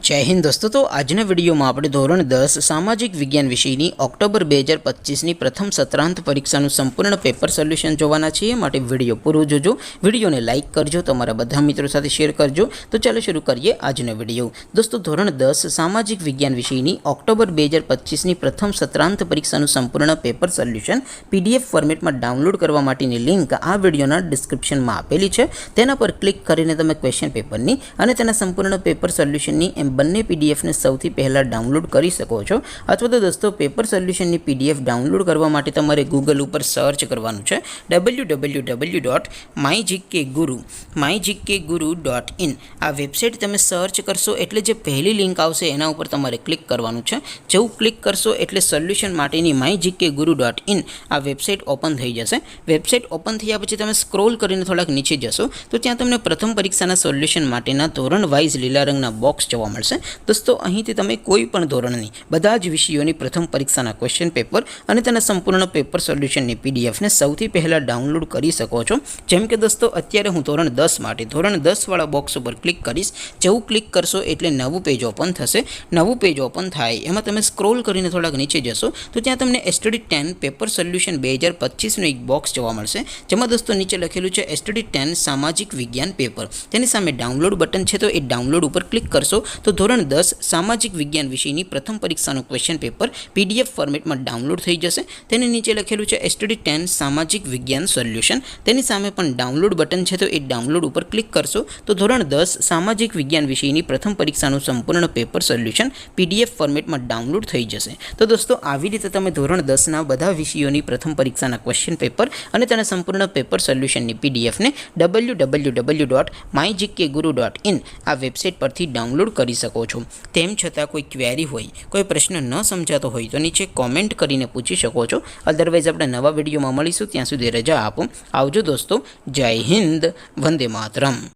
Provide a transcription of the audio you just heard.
जय हिंद दोस्तों। तो આજના વિડીયોમાં આપણે ધોરણ 10 સામાજિક વિજ્ઞાન વિષયની ઓક્ટોબર 2025ની પ્રથમ સત્રાંત પરીક્ષાનું સંપૂર્ણ પેપર સોલ્યુશન જોવાના છીએ। માટે વિડીયો પૂરો જોજો, વિડીયોને લાઇક કરજો, તમારા બધા મિત્રો સાથે શેર કરજો। તો ચાલો શરૂ કરીએ આજનો વિડીયો। દોસ્તો ધોરણ 10 સામાજિક વિજ્ઞાન વિષયની ઓક્ટોબર 2025ની પ્રથમ સત્રાંત પરીક્ષાનું સંપૂર્ણ પેપર સોલ્યુશન PDF ફોર્મેટમાં ડાઉનલોડ કરવા માટેની લિંક આ વિડીયોના ડિસ્ક્રિપ્શનમાં આપેલી છે। તેના પર ક્લિક કરીને તમે ક્વેશ્ચન પેપરની અને તેના સંપૂર્ણ પેપર સોલ્યુશનની બંને PDF ને સૌથી પહેલા ડાઉનલોડ કરી શકો છો। અથવા તો દોસ્તો પેપર સોલ્યુશનની PDF ડાઉનલોડ કરવા માટે તમારે ગૂગલ ઉપર સર્ચ કરવાનું છે www.mygkguru.in। આ વેબસાઇટ તમે સર્ચ કરશો એટલે જે પહેલી લિંક આવશે એના ઉપર તમારે ક્લિક કરવાનું છે। જેવું ક્લિક કરશો એટલે સોલ્યુશન માટેની mygkguru.in આ વેબસાઇટ ઓપન થઈ જશે। વેબસાઇટ ઓપન થયા પછી તમે સ્ક્રોલ કરીને થોડાક નીચે જશો તો ત્યાં તમને પ્રથમ પરીક્ષાના સોલ્યુશન માટેના ધોરણ વાઇઝ લીલા રંગના બોક્સ જોવા મળશે। दोस्तों અહીંથી તમે કોઈ પણ ધોરણની બધા જ વિષયોની પ્રથમ પરીક્ષાના ક્વેશ્ચન પેપર અને તેના સંપૂર્ણ પેપર સોલ્યુશનની PDF ને સૌથી પહેલા ડાઉનલોડ કરી શકો છો। જેમ કે દોસ્તો અત્યારે હું ધોરણ 10 માટે ધોરણ 10 વાળા બોક્સ ઉપર ક્લિક કરીશ। જેવું ક્લિક કરશો એટલે નવું પેજ ઓપન થશે। નવું પેજ ઓપન થાય એમાં તમે સ્ક્રોલ કરીને થોડાક નીચે જશો તો ત્યાં તમને STD 10 પેપર સોલ્યુશન 2025 નું એક બોક્સ જોવા મળશે। જેમાં દોસ્તો નીચે લખેલું છે STD 10 સામાજિક વિજ્ઞાન પેપર। તેની સામે ડાઉનલોડ બટન છે તો એ ડાઉનલોડ ઉપર ક્લિક કરશો તો ધોરણ 10 સામાજિક વિજ્ઞાન વિષયની પ્રથમ પરીક્ષાનું ક્વેશ્ચન પેપર PDF ફોર્મેટમાં ડાઉનલોડ થઈ જશે। તેની નીચે લખેલું છે STD 10 સામાજિક વિજ્ઞાન સોલ્યુશન। તેની સામે પણ ડાઉનલોડ બટન છે તો એ ડાઉનલોડ ઉપર ક્લિક કરશો તો ધોરણ 10 સામાજિક વિજ્ઞાન વિષયની પ્રથમ પરીક્ષાનું સંપૂર્ણ પેપર સોલ્યુશન PDF ફોર્મેટમાં ડાઉનલોડ થઈ જશે। તો દોસ્તો આવી રીતે તમે ધોરણ 10 ના બધા વિષયોની પ્રથમ પરીક્ષાના ક્વેશ્ચન પેપર અને તેના સંપૂર્ણ પેપર સોલ્યુશનની PDF ને www.mygkguru.in આ વેબસાઇટ પરથી ડાઉનલોડ કરી શકો છો। તેમ છતાં કોઈ ક્વેરી હોય, કોઈ પ્રશ્ન ન સમજાતો હોય તો નીચે કોમેન્ટ કરીને પૂછી શકો છો। અધરવાઇઝ આપણે નવા વિડીયોમાં મળીશું, ત્યાં સુધી રજા આપો। આવજો દોસ્તો, જય હિન્દ, વંદે માતરમ।